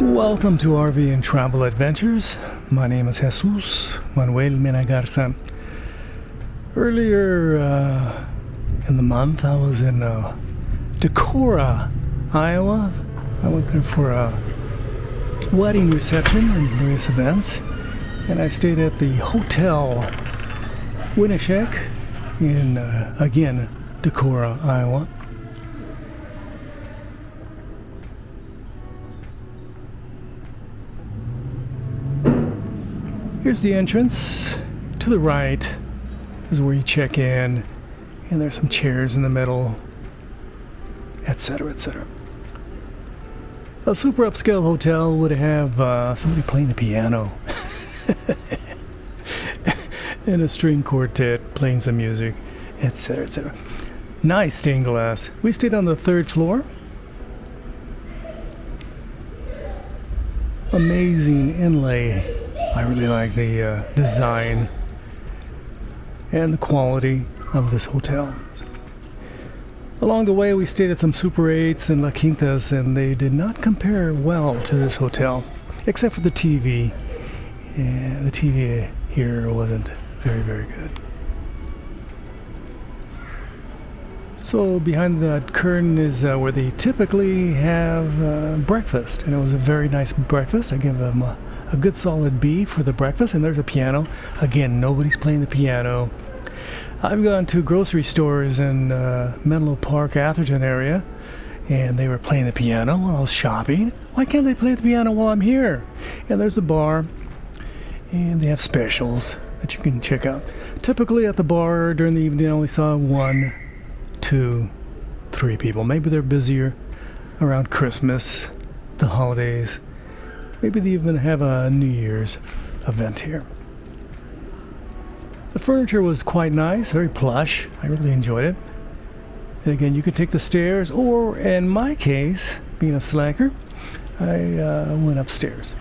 Welcome to RV and Travel Adventures. My name is Jesus Manuel Menagarza. Earlier in the month, I was in Decorah, Iowa. I went there for a wedding reception and various events, and I stayed at the Hotel Winneshiek in, again, Decorah, Iowa. Here's the entrance. To the right is where you check in, and there's some chairs in the middle, etc., etc. A super upscale hotel would have somebody playing the piano and a string quartet playing some music, etc., etc. Nice stained glass. We stayed on the third floor. Amazing inlay. I really like the design and the quality of this hotel. Along the way, we stayed at some Super 8s and La Quintas, and they did not compare well to this hotel, except for the TV. And the TV here wasn't very, very good. So behind that curtain is where they typically have breakfast, and it was a very nice breakfast. I give them a good solid B for the breakfast, and there's a piano. Again, nobody's playing the piano. I've gone to grocery stores in Menlo Park, Atherton area, and they were playing the piano while I was shopping. Why can't they play the piano while I'm here? And there's a bar, and they have specials that you can check out. Typically at the bar during the evening, I only saw 1, 2, 3 people. Maybe they're busier around Christmas, the holidays. Maybe they even have a New Year's event here. The furniture was quite nice, very plush. I really enjoyed it. And again, you could take the stairs, or in my case, being a slacker, I went upstairs.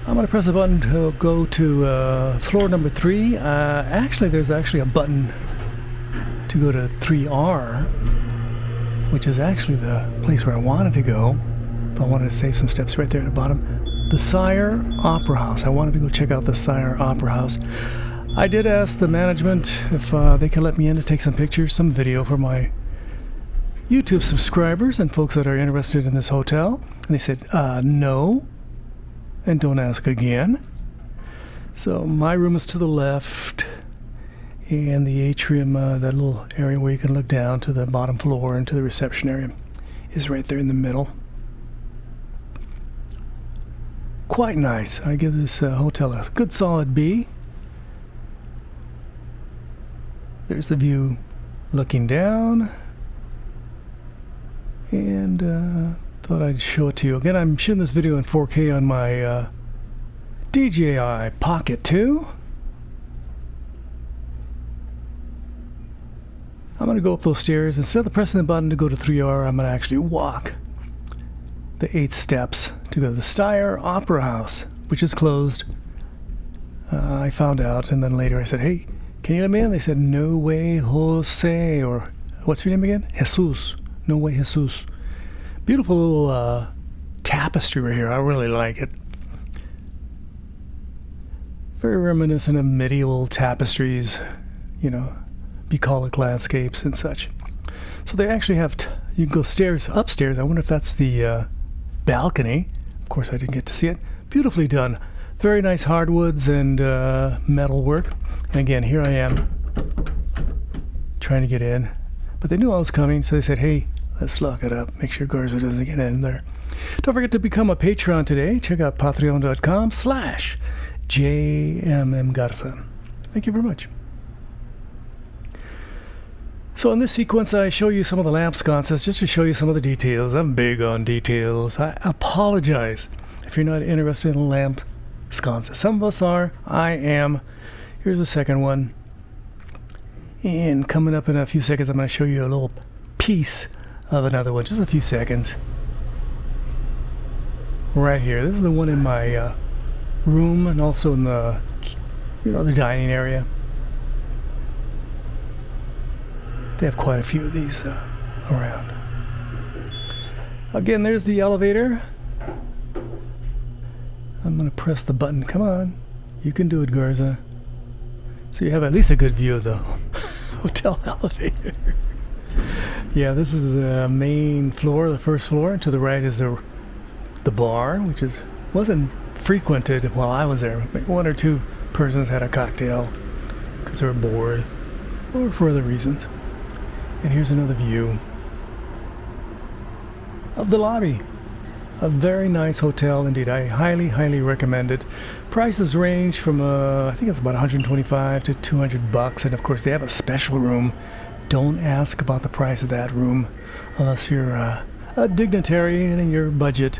I'm going to press a button to go to floor number 3. There's actually a button to go to 3R, which is actually the place where I wanted to go, but I wanted to save some steps right there at the bottom. The Sire Opera House. I wanted to go check out the Sire Opera House. I did ask the management if they could let me in to take some pictures, some video for my YouTube subscribers and folks that are interested in this hotel. And they said, no, and don't ask again. So my room is to the left, and the atrium, that little area where you can look down to the bottom floor and to the reception area, is right there in the middle. Quite nice. I give this hotel a good solid B. There's the view looking down. And thought I'd show it to you. Again, I'm shooting this video in 4K on my DJI Pocket 2. I'm going to go up those stairs. Instead of pressing the button to go to 3R, I'm going to actually walk the 8 steps to go to the Sire Opera House, which is closed. I found out, and then later I said, hey, can you let me in? They said, no way, Jose, or what's your name again? Jesus. No way, Jesus. Beautiful little tapestry right here. I really like it. Very reminiscent of medieval tapestries, you know, bucolic landscapes and such. So they actually have, you can go upstairs. I wonder if that's the balcony. Of course, I didn't get to see it. Beautifully done. Very nice hardwoods and metal work. And again, here I am trying to get in. But they knew I was coming, so they said, hey, let's lock it up. Make sure Garza doesn't get in there. Don't forget to become a Patreon today. Check out patreon.com/JMMGarza. Thank you very much. So in this sequence, I show you some of the lamp sconces just to show you some of the details. I'm big on details. I apologize if you're not interested in lamp sconces. Some of us are. I am. Here's the second one. And coming up in a few seconds, I'm going to show you a little piece of another one. Just a few seconds. Right here. This is the one in my room and also in the, the dining area. They have quite a few of these around. Again, there's the elevator. I'm gonna press the button. Come on, you can do it, Garza. So you have at least a good view of the hotel elevator. Yeah, this is the main floor, the first floor. To the right is the bar, which wasn't frequented while I was there. Like 1 or 2 persons had a cocktail because they were bored or for other reasons. And here's another view of the lobby. A very nice hotel indeed. I highly, highly recommend it. Prices range from I think it's about $125 to $200, and of course they have a special room. Don't ask about the price of that room unless you're a dignitary and your budget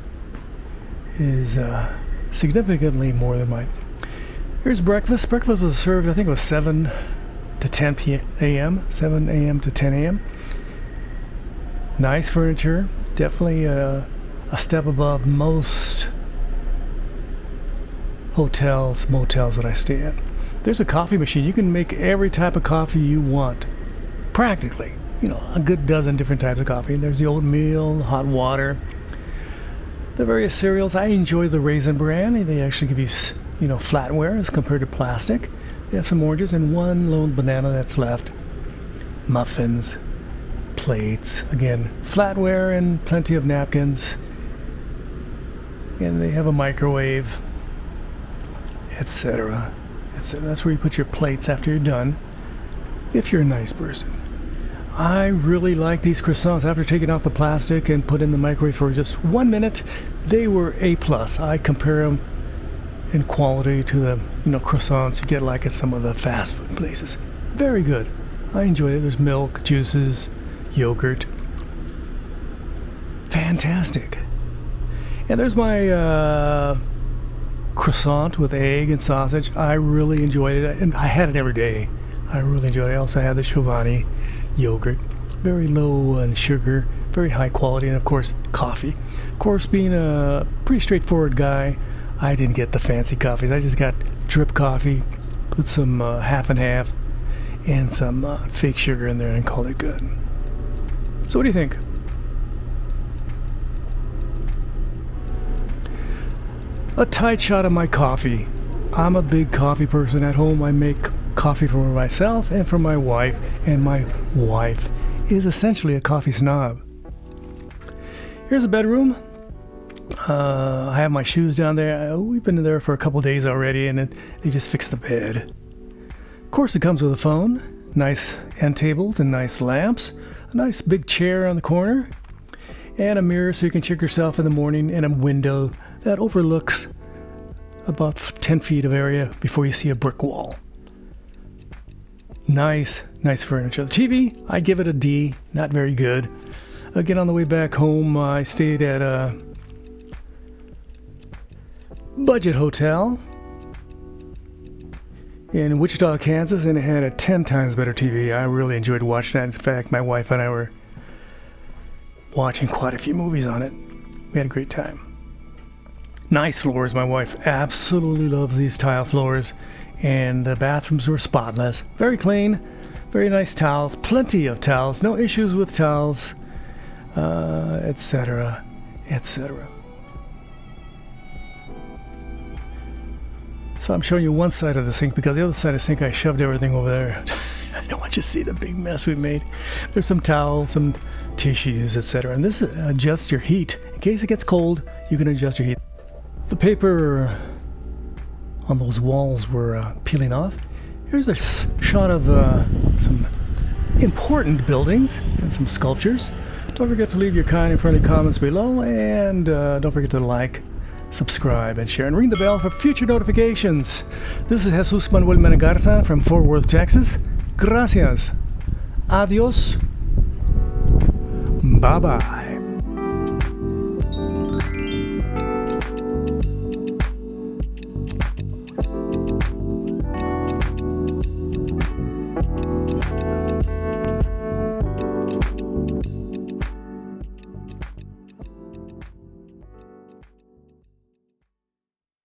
is significantly more than mine. Here's breakfast. Breakfast was served, I think it was 7 to 10 a.m. 7 a.m. to 10 a.m. Nice furniture. Definitely a step above most hotels, motels that I stay at. There's a coffee machine. You can make every type of coffee you want. Practically. You know, a good dozen different types of coffee. There's the oatmeal, hot water, the various cereals. I enjoy the Raisin brand. They actually give you, flatware as compared to plastic. They have some oranges and one lone banana that's left. Muffins, plates, again, flatware and plenty of napkins. And they have a microwave, etc. That's where you put your plates after you're done, if you're a nice person. I really like these croissants. After taking off the plastic and put in the microwave for just 1 minute, they were A+. I compare them in quality to the croissants you get like at some of the fast food places. Very good. I enjoyed it. There's milk, juices, yogurt. Fantastic. And there's my croissant with egg and sausage. I really enjoyed it, and I had it every day. I really enjoyed it. I also had the Chobani yogurt, very low in sugar, very high quality, and of course coffee. Of course, being a pretty straightforward guy, I didn't get the fancy coffees. I just got drip coffee, put some half and half and some fake sugar in there and called it good. So what do you think? A tight shot of my coffee. I'm a big coffee person at home. I make coffee for myself and for my wife, and my wife is essentially a coffee snob. Here's a bedroom. I have my shoes down there. We've been there for a couple days already, and they just fixed the bed. Of course, it comes with a phone, nice end tables and nice lamps, a nice big chair on the corner, and a mirror so you can check yourself in the morning, and a window that overlooks about 10 feet of area before you see a brick wall. Nice furniture. The TV, I give it a D, not very good. Again, on the way back home, I stayed at a budget hotel in Wichita, Kansas, and it had a 10 times better TV. I really enjoyed watching that. In fact, my wife and I were watching quite a few movies on it. We had a great time. Nice floors. My wife absolutely loves these tile floors, and the bathrooms were spotless. Very clean, very nice towels, plenty of towels, no issues with towels, etc., etc. So I'm showing you one side of the sink because the other side of the sink I shoved everything over there. I don't want you to see the big mess we made. There's some towels, some tissues, etc. And this adjusts your heat. In case it gets cold, you can adjust your heat. The paper on those walls were peeling off. Here's a shot of some important buildings and some sculptures. Don't forget to leave your kind and friendly comments below, and don't forget to like, subscribe, and share, and ring the bell for future notifications. This is Jesus Manuel Menegarza from Fort Worth, Texas. Gracias. Adios. Bye-bye.